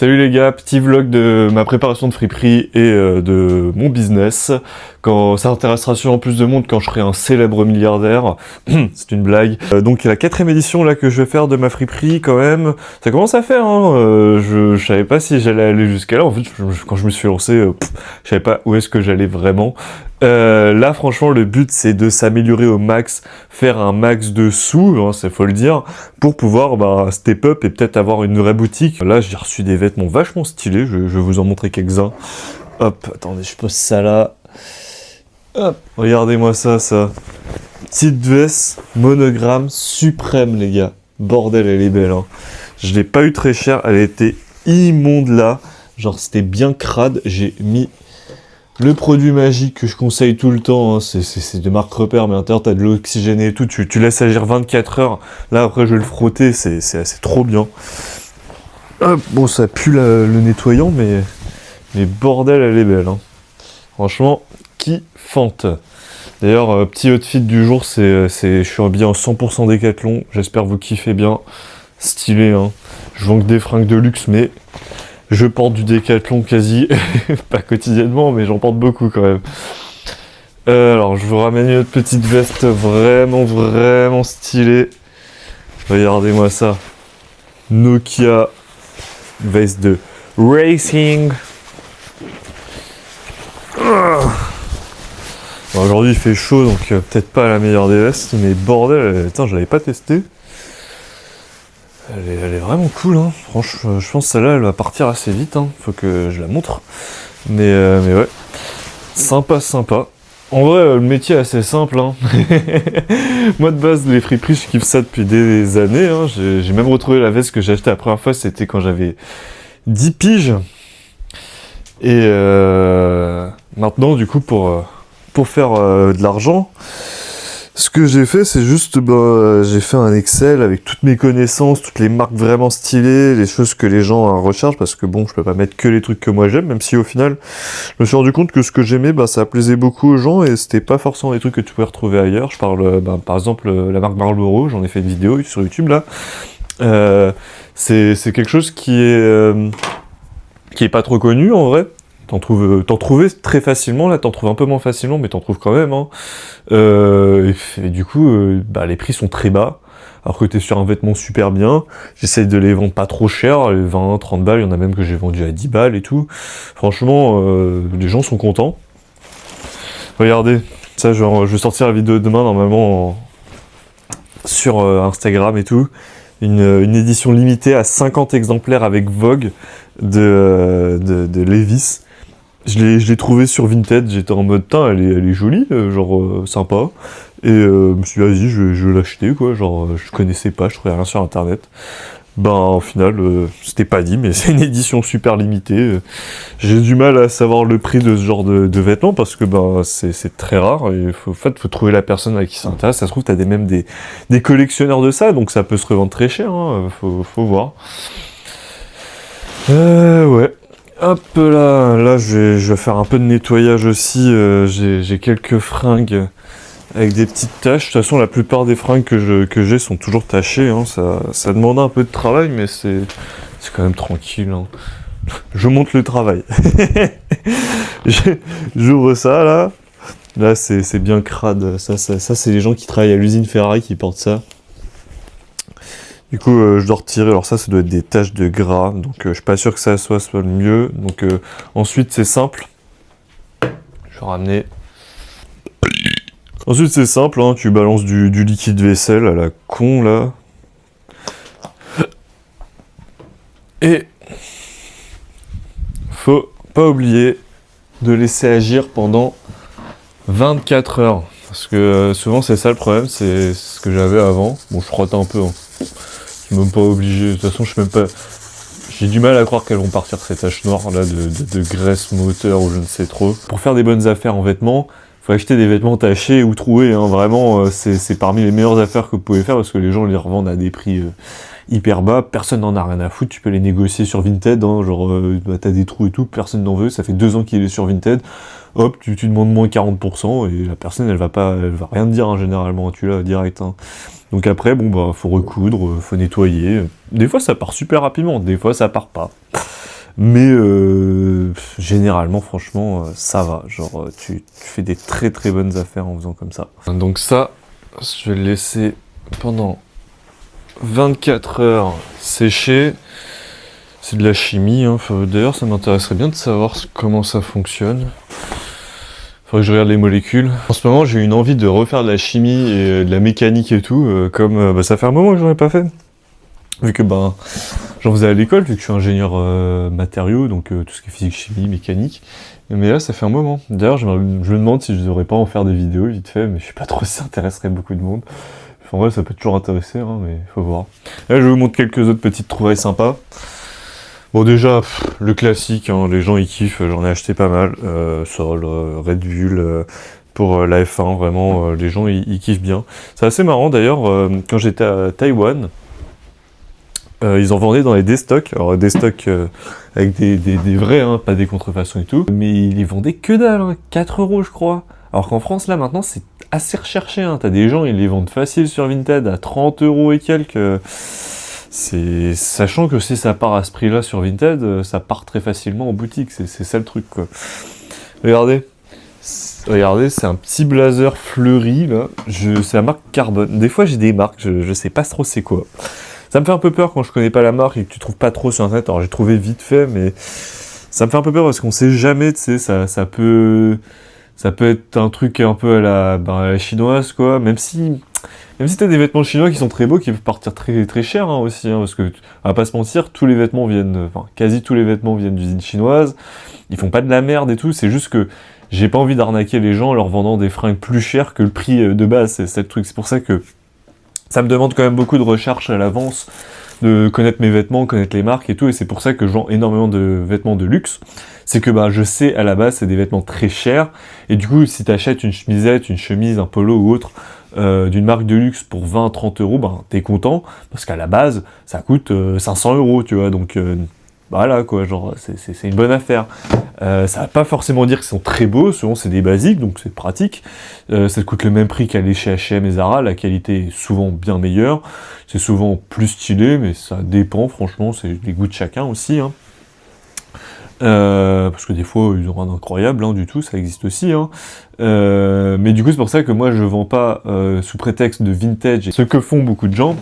Salut les gars, petit vlog de ma préparation de friperie et de mon business. Quand ça intéressera sûrement plus de monde quand je serai un célèbre milliardaire. C'est une blague. Donc la 4ème édition là que je vais faire de ma friperie quand même. Ça commence à faire hein. Je savais pas si j'allais aller jusqu'à là. En fait, quand je me suis lancé, je savais pas où est-ce que j'allais vraiment. Là franchement le but c'est de s'améliorer au max, faire un max de sous, hein, c'est faut le dire, pour pouvoir step up et peut-être avoir une vraie boutique. Là j'ai reçu des vêtements vachement stylés, je vais vous en montrer quelques-uns. Hop, attendez, je pose ça là. Hop, regardez-moi ça. Petite veste, monogramme, suprême les gars. Bordel, elle est belle hein. Je l'ai pas eu très cher, elle était immonde là. Genre c'était bien crade, j'ai mis le produit magique que je conseille tout le temps, hein, c'est de marque repère, mais à l'intérieur t'as de l'eau oxygénée et tout, tu laisses agir 24 heures, là après je vais le frotter, c'est trop bien. Hop, bon ça pue le nettoyant, mais bordel elle est belle, hein. Franchement, kiffante. D'ailleurs, petit outfit du jour, je suis habillé en 100% Décathlon, j'espère vous kiffez bien, stylé, hein. Je vends que des fringues de luxe, mais je porte du Décathlon quasi, pas quotidiennement, mais j'en porte beaucoup quand même. Alors, je vous ramène une autre petite veste vraiment stylée. Regardez-moi ça. Nokia, veste de racing. Bon, aujourd'hui il fait chaud, donc peut-être pas la meilleure des vestes, mais bordel, putain, je l'avais pas testé. Elle est vraiment cool, hein. Franchement, je pense que celle-là, elle va partir assez vite, hein. Faut que je la montre. Mais ouais, sympa. En vrai, le métier est assez simple, hein. Moi, de base, les friperies, je kiffe ça depuis des années, hein. J'ai même retrouvé la veste que j'ai achetée la première fois, c'était quand j'avais 10 piges. Et maintenant, du coup, pour faire de l'argent, ce que j'ai fait, c'est juste, j'ai fait un Excel avec toutes mes connaissances, toutes les marques vraiment stylées, les choses que les gens recherchent, parce que bon, je peux pas mettre que les trucs que moi j'aime, même si au final, je me suis rendu compte que ce que j'aimais, ça plaisait beaucoup aux gens, et c'était pas forcément des trucs que tu pouvais retrouver ailleurs. Je parle, par exemple, la marque Marlboro, j'en ai fait une vidéo sur YouTube, là. C'est quelque chose qui est pas trop connu, en vrai. T'en trouvais très facilement, là t'en trouves un peu moins facilement, mais t'en trouves quand même, hein. Et du coup, les prix sont très bas, alors que t'es sur un vêtement super bien. J'essaye de les vendre pas trop cher, les 20, 30 balles, il y en a même que j'ai vendu à 10 balles et tout. Franchement, les gens sont contents. Regardez, ça je vais sortir la vidéo demain, normalement, sur Instagram et tout. Une édition limitée à 50 exemplaires avec Vogue de Levi's. Je l'ai trouvé sur Vinted, j'étais en mode, elle est jolie, sympa. Et je me suis dit, vas-y, je vais l'acheter, quoi. Je connaissais pas, je trouvais rien sur internet. Au final, c'était pas dit, mais c'est une édition super limitée. J'ai du mal à savoir le prix de ce genre de vêtements parce que c'est très rare. Et faut trouver la personne à qui ça intéresse. Ça se trouve, t'as même des collectionneurs de ça, donc ça peut se revendre très cher, hein. Faut voir. Ouais. Hop là, je vais faire un peu de nettoyage aussi, j'ai quelques fringues avec des petites taches. De toute façon, la plupart des fringues que j'ai sont toujours tachées, hein. Ça demande un peu de travail, mais c'est quand même tranquille, hein. Je monte le travail. J'ouvre ça, là. Là, c'est bien crade. Ça c'est les gens qui travaillent à l'usine Ferrari qui portent ça. Du coup, je dois retirer, alors ça doit être des taches de gras, donc je suis pas sûr que ça soit le mieux. Donc ensuite, c'est simple. Je vais ramener. Ensuite, c'est simple, hein, tu balances du liquide vaisselle à la con, là. Et faut pas oublier de laisser agir pendant 24 heures. Parce que souvent, c'est ça le problème, c'est ce que j'avais avant. Bon, je frotte un peu, hein. Je suis même pas obligé, de toute façon je suis même pas... J'ai du mal à croire qu'elles vont partir ces taches noires là de graisse moteur ou je ne sais trop. Pour faire des bonnes affaires en vêtements, faut acheter des vêtements tachés ou troués, hein. Vraiment c'est parmi les meilleures affaires que vous pouvez faire parce que les gens les revendent à des prix hyper bas, personne n'en a rien à foutre, tu peux les négocier sur Vinted, hein. T'as des trous et tout, personne n'en veut, ça fait 2 ans qu'il est sur Vinted, hop, tu demandes moins 40% et la personne elle va rien te dire, hein, généralement, tu l'as direct, hein. Donc après, bon faut recoudre, faut nettoyer. Des fois ça part super rapidement, des fois ça part pas. mais généralement, franchement, ça va. Genre, tu fais des très très bonnes affaires en faisant comme ça. Donc ça, je vais le laisser pendant 24 heures sécher. C'est de la chimie, hein. D'ailleurs, ça m'intéresserait bien de savoir comment ça fonctionne. Faudrait que je regarde les molécules. En ce moment, j'ai une envie de refaire de la chimie et de la mécanique et tout, comme ça fait un moment que j'en ai pas fait. Vu que j'en faisais à l'école, vu que je suis ingénieur matériaux, donc tout ce qui est physique, chimie, mécanique. Mais là, ça fait un moment. D'ailleurs, je me demande si je devrais pas en faire des vidéos vite fait, mais je sais pas trop si ça intéresserait beaucoup de monde. Enfin, en vrai, ça peut toujours intéresser, hein, mais faut voir. Là, je vais vous montrer quelques autres petites trouvailles sympas. Bon, déjà, le classique, hein, les gens ils kiffent, j'en ai acheté pas mal. Sol, Red Bull, pour la F1, vraiment, les gens ils kiffent bien. C'est assez marrant d'ailleurs, quand j'étais à Taïwan, ils en vendaient dans les D-Stock, alors D-Stock avec des vrais, hein, pas des contrefaçons et tout, mais ils les vendaient que dalle, hein, 4 € je crois. Alors qu'en France là maintenant c'est assez recherché, hein. T'as des gens ils les vendent facile sur Vinted à 30 € et quelques. Sachant que si ça part à ce prix-là sur Vinted, ça part très facilement en boutique, c'est ça le truc quoi. Regardez, c'est un petit blazer fleuri là, c'est la marque Carbone. Des fois j'ai des marques, je sais pas trop c'est quoi. Ça me fait un peu peur quand je connais pas la marque et que tu trouves pas trop sur internet, alors j'ai trouvé vite fait, mais ça me fait un peu peur parce qu'on sait jamais, tu sais, ça peut être un truc un peu à la chinoise quoi, même si t'as des vêtements chinois qui sont très beaux, qui peuvent partir très très cher hein, aussi, hein, parce que on va pas se mentir, quasi tous les vêtements viennent d'usines chinoises. Ils font pas de la merde et tout, c'est juste que j'ai pas envie d'arnaquer les gens en leur vendant des fringues plus chères que le prix de base. C'est le truc, c'est pour ça que ça me demande quand même beaucoup de recherche à l'avance, de connaître mes vêtements, connaître les marques et tout, et c'est pour ça que je vends énormément de vêtements de luxe. C'est que je sais à la base c'est des vêtements très chers, et du coup si t'achètes une chemisette, une chemise, un polo ou autre d'une marque de luxe pour 20-30 €, t'es content, parce qu'à la base ça coûte 500 €, tu vois, donc voilà quoi, genre c'est une bonne affaire. Ça va pas forcément dire qu'ils sont très beaux, souvent c'est des basiques, donc c'est pratique. Ça coûte le même prix qu'aller chez H&M et Zara, la qualité est souvent bien meilleure, c'est souvent plus stylé, mais ça dépend, franchement, c'est les goûts de chacun aussi, hein. Parce que des fois ils ont rien d'incroyable, hein, du tout, ça existe aussi, hein. Mais du coup c'est pour ça que moi je vends pas sous prétexte de vintage, ce que font beaucoup de gens,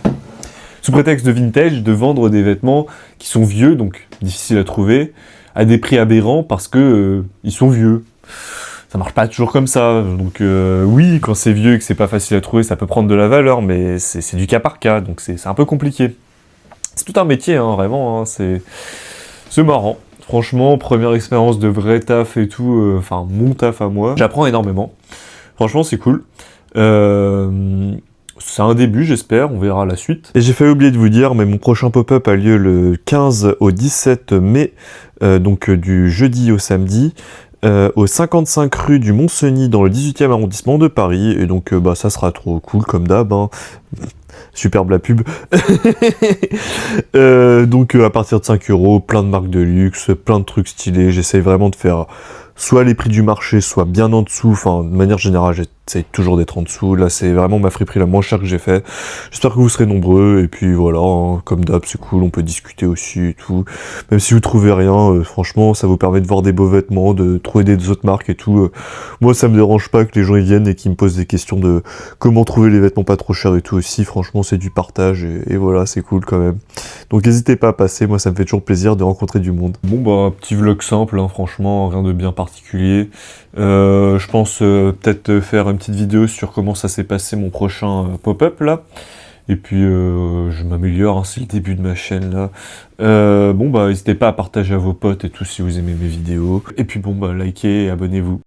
sous prétexte de vintage, de vendre des vêtements qui sont vieux, donc difficiles à trouver, à des prix aberrants parce que ils sont vieux. Ça marche pas toujours comme ça, donc oui, quand c'est vieux et que c'est pas facile à trouver, ça peut prendre de la valeur, mais c'est du cas par cas, donc c'est un peu compliqué. C'est tout un métier, hein, vraiment, hein, c'est marrant. Franchement, première expérience de vrai taf et tout, enfin mon taf à moi. J'apprends énormément. Franchement, c'est cool. C'est un début, j'espère, on verra la suite. Et j'ai failli oublier de vous dire, mais mon prochain pop-up a lieu le 15 au 17 mai, donc du jeudi au samedi, au 55 rue du Mont-Cenis, dans le 18e arrondissement de Paris, et donc ça sera trop cool comme d'hab, hein. Superbe la pub. Donc à partir de 5 €, plein de marques de luxe, plein de trucs stylés, j'essaye vraiment de faire soit les prix du marché, soit bien en dessous, enfin de manière générale j'essaye toujours d'être en dessous, là c'est vraiment ma friperie la moins chère que j'ai fait. J'espère que vous serez nombreux, et puis voilà, hein, comme d'hab c'est cool, on peut discuter aussi et tout, même si vous trouvez rien, franchement ça vous permet de voir des beaux vêtements, de trouver des autres marques et tout, moi ça me dérange pas que les gens y viennent et qu'ils me posent des questions de comment trouver les vêtements pas trop chers et tout aussi, franchement c'est du partage, et voilà, c'est cool quand même. Donc n'hésitez pas à passer, moi ça me fait toujours plaisir de rencontrer du monde. Bon petit vlog simple, hein, franchement, rien de bien particulier. Je pense peut-être faire une petite vidéo sur comment ça s'est passé mon prochain pop-up là. Et puis je m'améliore, hein, c'est le début de ma chaîne là. N'hésitez pas à partager à vos potes et tout si vous aimez mes vidéos. Et puis likez et abonnez-vous.